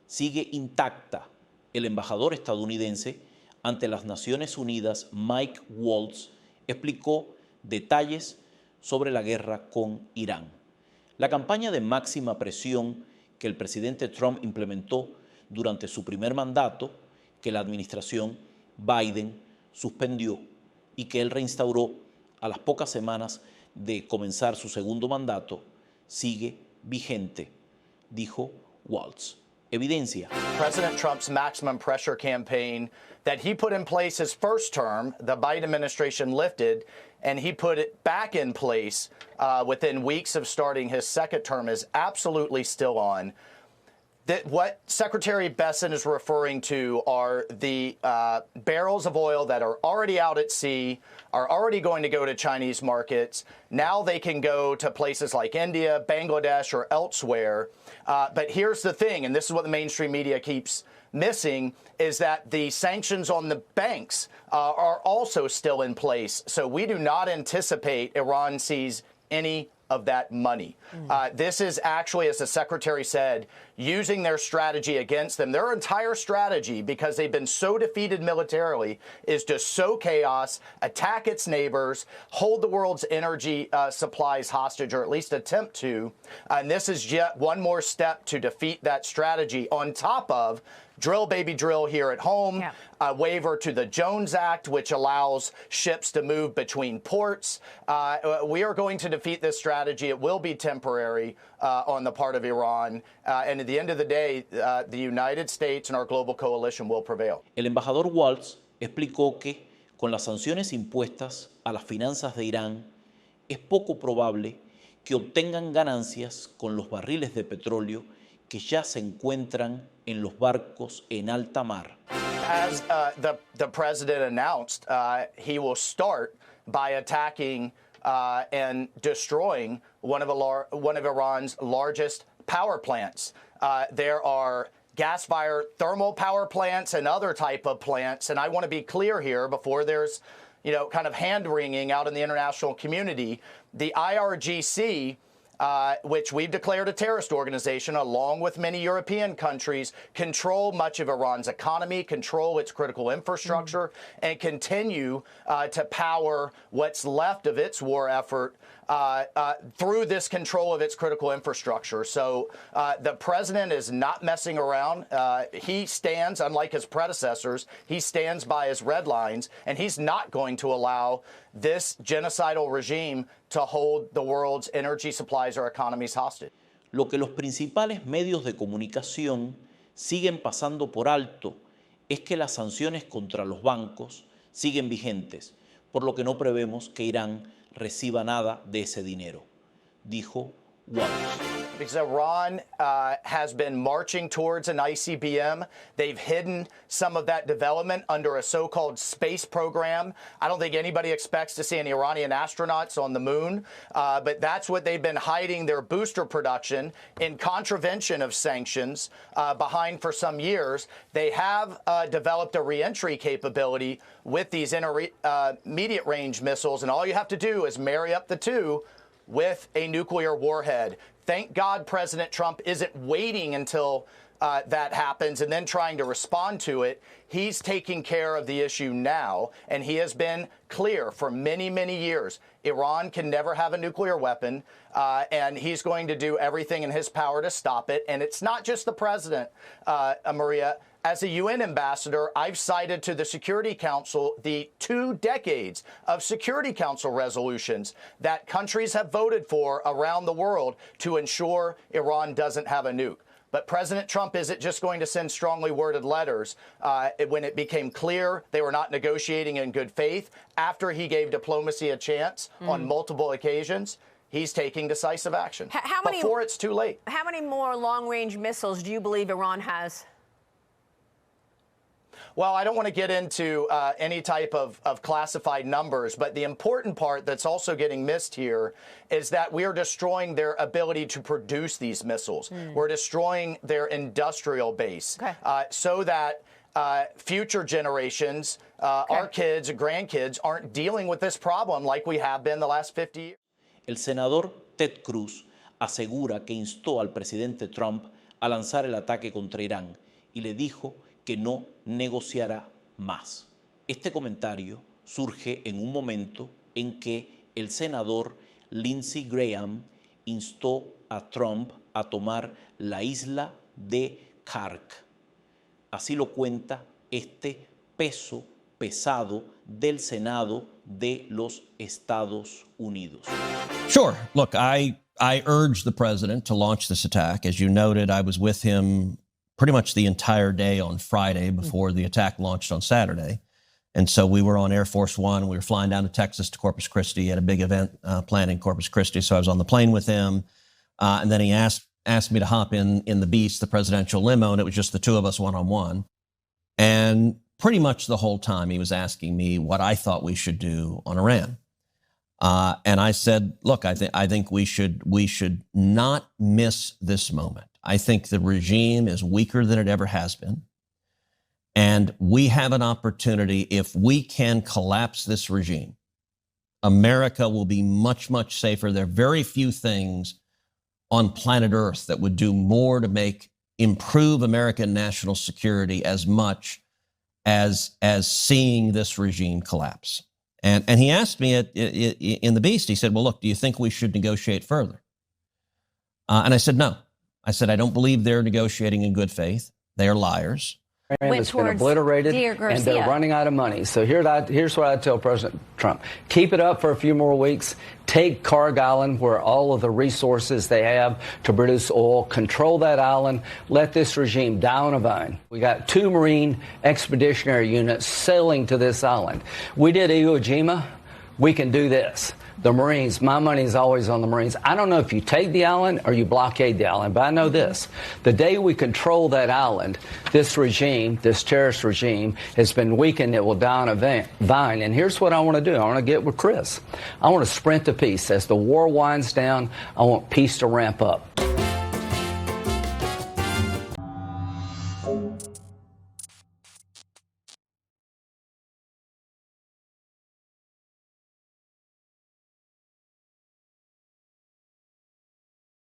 sigue intacta. El embajador estadounidense ante las Naciones Unidas, Mike Waltz, explicó detalles sobre la guerra con Irán. La campaña de máxima presión que el presidente Trump implementó durante su primer mandato, que la administración Biden suspendió y que él reinstauró a las pocas semanas de comenzar su segundo mandato, sigue vigente, dijo Waltz. Evidencia. President Trump's maximum pressure campaign that he put in place his first term, the Biden administration lifted, and he put it back in place within weeks of starting his second term, is absolutely still on. What Secretary Besson is referring to are the barrels of oil that are already out at sea, are already going to go to Chinese markets. Now they can go to places like India, Bangladesh, or elsewhere. But here's the thing, and this is what the mainstream media keeps missing, is that the sanctions on the banks are also still in place. So we do not anticipate Iran sees any of that money. This is actually, as the secretary said, using their strategy against them. Their entire strategy, because they've been so defeated militarily, is to sow chaos, attack its neighbors, hold the world's energy supplies hostage, or at least attempt to. And this is yet one more step to defeat that strategy, on top of drill, baby, drill here at home, a waiver to the Jones Act, which allows ships to move between ports. We are going to defeat this strategy. It will be temporary on the part of Iran. And at the end of the day, the United States and our global coalition will prevail. El embajador Waltz explicó que con las sanciones impuestas a las finanzas de Irán, es poco probable que obtengan ganancias con los barriles de petróleo que ya se encuentran en los barcos en alta mar. As the president announced, he will start by attacking and destroying one of Iran's largest power plants. There are gas-fired thermal power plants and other type of plants, and I want to be clear here before there's, kind of hand-wringing out in the international community. The IRGC, which we've declared a terrorist organization, along with many European countries, control much of Iran's economy, control its critical infrastructure, and continue to power what's left of its war effort through this control of its critical infrastructure. So the president is not messing around. He stands, unlike his predecessors, he stands by his red lines, and he's not going to allow this genocidal regime to hold the world's energy supplies or economies hostage. Lo que los principales medios de comunicación siguen pasando por alto es que las sanciones contra los bancos siguen vigentes, por lo que no prevemos que Irán reciba nada de ese dinero, dijo Waltz. Because Iran has been marching towards an ICBM. They've hidden some of that development under a so-called space program. I don't think anybody expects to see any Iranian astronauts on the moon, but that's what they've been hiding their booster production in contravention of sanctions behind for some years. They have developed a re-entry capability with these intermediate range missiles, and all you have to do is marry up the two with a nuclear warhead. Thank God President Trump isn't waiting until that happens and then trying to respond to it. He's taking care of the issue now, and he has been clear for many, many years. Iran can never have a nuclear weapon, and he's going to do everything in his power to stop it. And it's not just the president, Maria. As a UN ambassador, I've cited to the Security Council the 2 decades of Security Council resolutions that countries have voted for around the world to ensure Iran doesn't have a nuke. But President Trump isn't just going to send strongly worded letters. When it became clear they were not negotiating in good faith, after he gave diplomacy a chance on multiple occasions, he's taking decisive action before it's too late. How many more long-range missiles do you believe Iran has? Well, I don't want to get into any type of classified numbers, but the important part that's also getting missed here is that we are destroying their ability to produce these missiles. We're destroying their industrial base so that future generations, our kids and grandkids, aren't dealing with this problem like we have been the last 50 years. El senador Ted Cruz asegura que instó al presidente Trump a lanzar el ataque contra Irán y le dijo que no negociará más. Este comentario surge en un momento en que el senador Lindsey Graham instó a Trump a tomar la isla de Kark. Así lo cuenta este peso pesado del Senado de los Estados Unidos. Sure. Look, I urged the president to launch this attack. As you noted, I was with him pretty much the entire day on Friday before the attack launched on Saturday. And so we were on Air Force One. We were flying down to Texas to Corpus Christi at a big event planned in Corpus Christi. So I was on the plane with him. And then he asked me to hop in the Beast, the presidential limo, and it was just the two of us one-on-one. And pretty much the whole time he was asking me what I thought we should do on Iran. And I said, look, I think we should not miss this moment. I think the regime is weaker than it ever has been. And we have an opportunity, if we can collapse this regime, America will be much, much safer. There are very few things on planet Earth that would do more to improve American national security as much as seeing this regime collapse. And he asked me in the Beast, he said, well, look, do you think we should negotiate further? And I said, no. I said, I don't believe they're negotiating in good faith. They are liars. It's been obliterated, and they're running out of money. So here's what I tell President Trump. Keep it up for a few more weeks. Take Carg Island, where all of the resources they have to produce oil. Control that island. Let this regime die on a vine. We got 2 Marine expeditionary units sailing to this island. We did Iwo Jima. We can do this. The Marines, my money is always on the Marines. I don't know if you take the island or you blockade the island, but I know this. The day we control that island, this regime, this terrorist regime, has been weakened. It will die on a vine. And here's what I want to do. I want to get with Chris. I want to sprint to peace. As the war winds down, I want peace to ramp up.